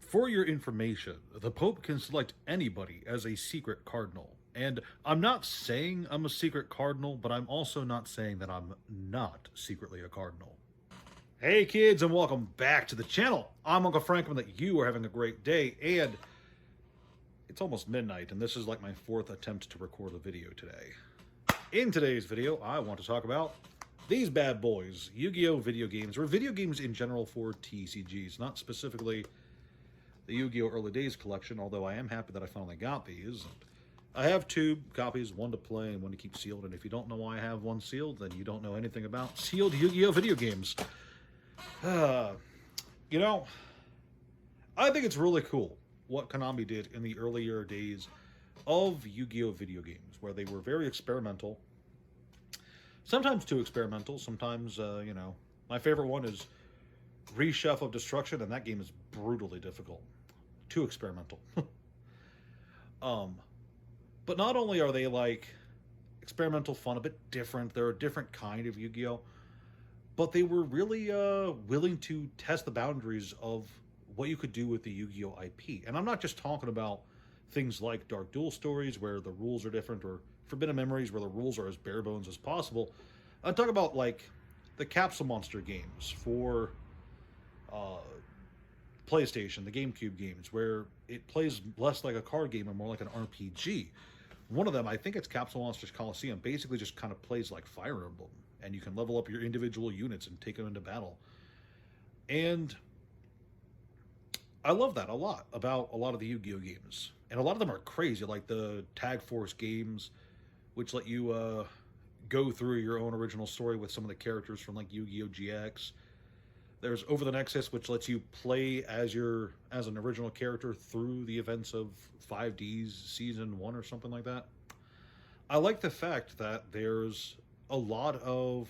For your information, the Pope can select anybody as a secret cardinal. And I'm not saying I'm a secret cardinal, but I'm also not saying that I'm not secretly a cardinal. Hey kids, and welcome back to the channel. I'm Uncle Frank, and that you are having a great day, and it's almost midnight, and this is like my fourth attempt to record a video today. In today's video, I want to talk about these bad boys, Yu-Gi-Oh! Video games, or video games in general for TCGs, not specifically the Yu-Gi-Oh! Early Days collection, although I am happy that I finally got these. I have two copies, one to play and one to keep sealed, and if you don't know why I have one sealed, then you don't know anything about sealed Yu-Gi-Oh! Video games. You know, I think it's really cool what Konami did in the earlier days of Yu-Gi-Oh! Video games, where they were very experimental. Sometimes too experimental, sometimes, my favorite one is Chef of Destruction, and that game is brutally difficult. Too experimental. But not only are they like experimental fun, a bit different, they're a different kind of Yu-Gi-Oh! But they were really willing to test the boundaries of what you could do with the Yu-Gi-Oh! IP. And I'm not just talking about things like Dark Duel Stories, where the rules are different, or Forbidden Memories, where the rules are as bare bones as possible. I'm talking about like the Capsule Monster games for PlayStation, the GameCube games, where it plays less like a card game and more like an RPG. One of them, I think it's Capsule Monsters Coliseum, basically just kind of plays like Fire Emblem, and you can level up your individual units and take them into battle. And I love that a lot about a lot of the Yu-Gi-Oh! Games. And a lot of them are crazy, like the Tag Force games, which let you go through your own original story with some of the characters from like Yu-Gi-Oh! GX. There's Over the Nexus, which lets you play as an original character through the events of 5D's Season 1 or something like that. I like the fact that there's a lot of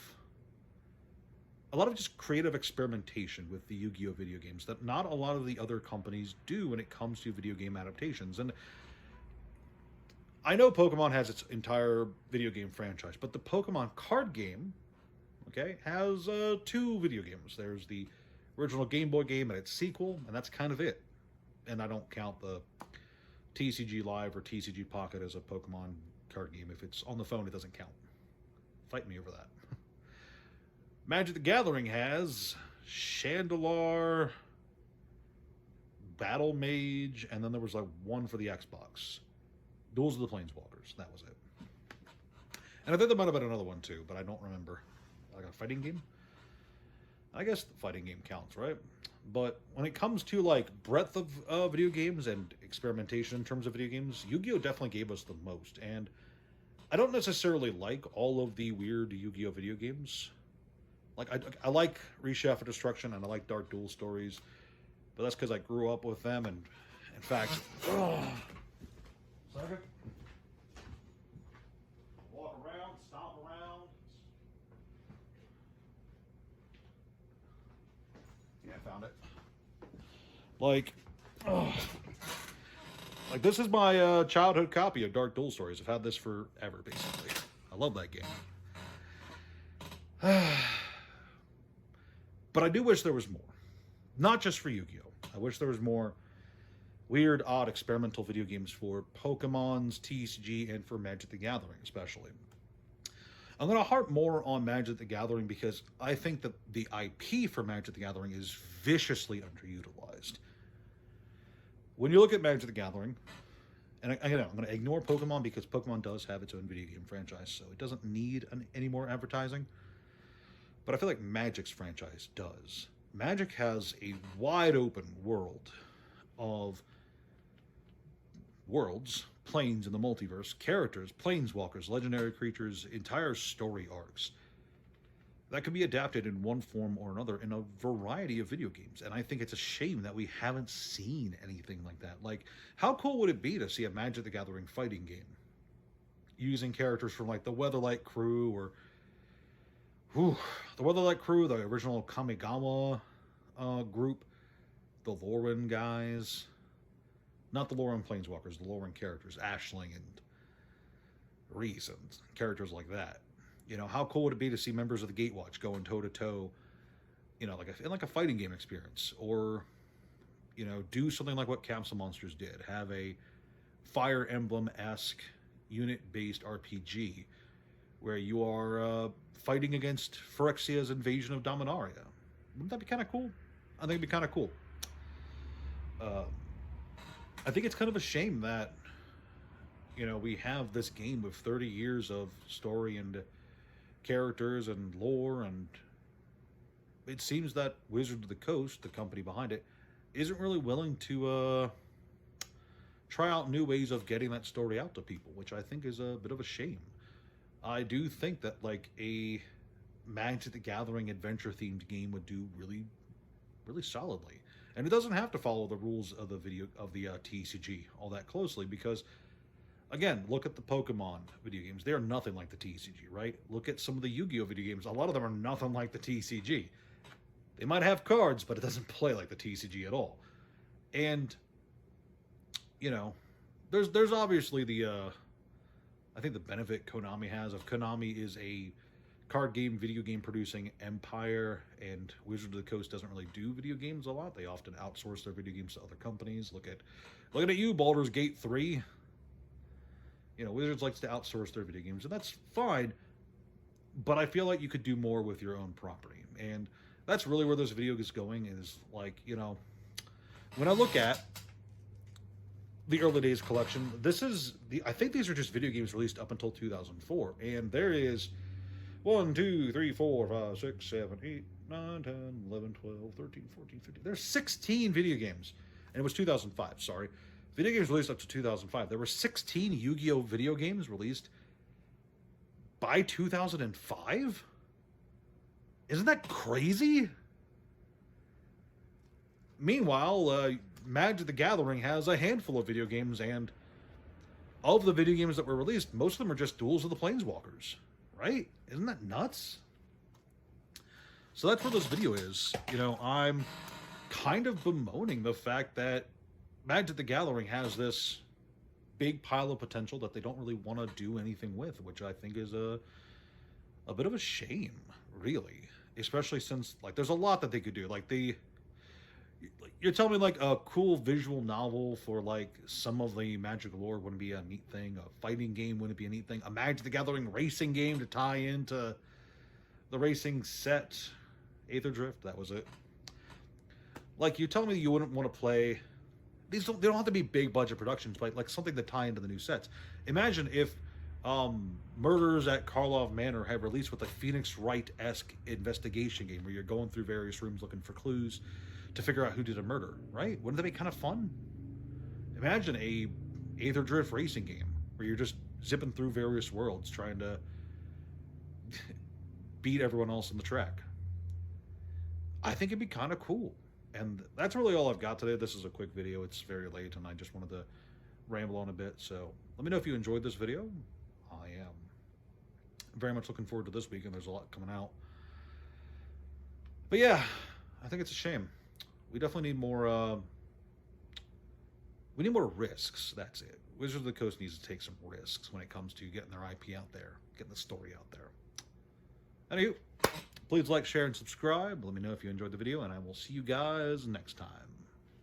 just creative experimentation with the Yu-Gi-Oh! Video games that not a lot of the other companies do when it comes to video game adaptations. And I know Pokemon has its entire video game franchise, but the Pokemon card game, okay, has two video games. There's the original Game Boy game and its sequel, and that's kind of it. And I don't count the TCG Live or TCG Pocket as a Pokemon card game. If it's on the phone, it doesn't count. Fight me over that. Magic the Gathering has Chandelar, Battle Mage, and then there was like one for the Xbox. Duels of the Planeswalkers. That was it. And I think there might have been another one too, but I don't remember. Like a fighting game? I guess the fighting game counts, right? But when it comes to like breadth of video games and experimentation in terms of video games, Yu-Gi-Oh! Definitely gave us the most. And I don't necessarily like all of the weird Yu-Gi-Oh! Video games. Like I like Chef of Destruction and I like Dark Duel Stories, but that's because I grew up with them. And in fact, second, walk around, stomp around. Yeah, I found it. Like this is my childhood copy of Dark Duel Stories. I've had this forever, basically. I love that game. But I do wish there was more. Not just for Yu-Gi-Oh! I wish there was more weird, odd, experimental video games for Pokemon's TCG and for Magic the Gathering, especially. I'm going to harp more on Magic the Gathering because I think that the IP for Magic the Gathering is viciously underutilized. When you look at Magic the Gathering, and I'm going to ignore Pokemon because Pokemon does have its own video game franchise, so it doesn't need any more advertising. But I feel like Magic's franchise does. Magic has a wide open world of worlds, planes in the multiverse, characters, planeswalkers, legendary creatures, entire story arcs that can be adapted in one form or another in a variety of video games. And I think it's a shame that we haven't seen anything like that. Like, how cool would it be to see a Magic the Gathering fighting game using characters from like the Weatherlight Crew or the Weatherlight Crew, the original Kamigawa group, the Lauren guys, not the Lauren Planeswalkers, the Lauren characters, Ashling and Reese and characters like that. You know, how cool would it be to see members of the Gatewatch going toe to toe, you know, like in a fighting game experience, or You know, do something like what Capsule Monsters did. Have a Fire Emblem-esque unit-based RPG where you are fighting against Phyrexia's invasion of Dominaria. Wouldn't that be kind of cool? I think it'd be kind of cool. Uh, I think it's kind of a shame that, you know, we have this game with 30 years of story and characters and lore, and it seems that Wizards of the Coast, the company behind it, isn't really willing to try out new ways of getting that story out to people, which I think is a bit of a shame. I do think that like a Magic the Gathering adventure themed game would do really, really solidly, and it doesn't have to follow the rules of the TCG all that closely because, again, look at the Pokemon video games. They are nothing like the TCG, right? Look at some of the Yu-Gi-Oh video games. A lot of them are nothing like the TCG. They might have cards, but it doesn't play like the TCG at all. And, you know, there's obviously the, I think the benefit Konami has of Konami is a card game, video game producing empire, and Wizards of the Coast doesn't really do video games a lot. They often outsource their video games to other companies. Looking at you, Baldur's Gate 3. You know, Wizards likes to outsource their video games, and that's fine, but I feel like you could do more with your own property. And that's really where this video is going, is like, you know, when I look at the early days collection, I think these are just video games released up until 2004, and there is 1, 2, 3, 4, 5, 6, 7, 8, 9, 10, 11, 12, 13, 14, 15. There's 16 video games, and it was 2005, sorry. Video games released up to 2005. There were 16 Yu-Gi-Oh! Video games released by 2005? Isn't that crazy? Meanwhile, Magic the Gathering has a handful of video games, and of the video games that were released, most of them are just Duels of the Planeswalkers, right? Isn't that nuts? So that's where this video is. You know, I'm kind of bemoaning the fact that Magic the Gathering has this big pile of potential that they don't really want to do anything with, which I think is a bit of a shame, really. Especially since, like, there's a lot that they could do. Like, you're telling me, like, a cool visual novel for, like, some of the Magic lore wouldn't be a neat thing. A fighting game wouldn't be a neat thing. A Magic the Gathering racing game to tie into the racing set. Aether Drift, that was it. Like, you tell me you wouldn't want to play... they don't have to be big budget productions, but like something to tie into the new sets. Imagine if Murders at Karlov Manor had released with a Phoenix Wright-esque investigation game where you're going through various rooms looking for clues to figure out who did a murder, right? Wouldn't that be kind of fun? Imagine a Aether Drift racing game where you're just zipping through various worlds trying to beat everyone else on the track. I think it'd be kind of cool. And that's really all I've got today. This is a quick video. It's very late, and I just wanted to ramble on a bit. So let me know if you enjoyed this video. I am very much looking forward to this week, and there's a lot coming out. But yeah, I think it's a shame. We definitely need more... we need more risks. That's it. Wizards of the Coast needs to take some risks when it comes to getting their IP out there, getting the story out there. Anywho, please like, share, and subscribe. Let me know if you enjoyed the video, and I will see you guys next time.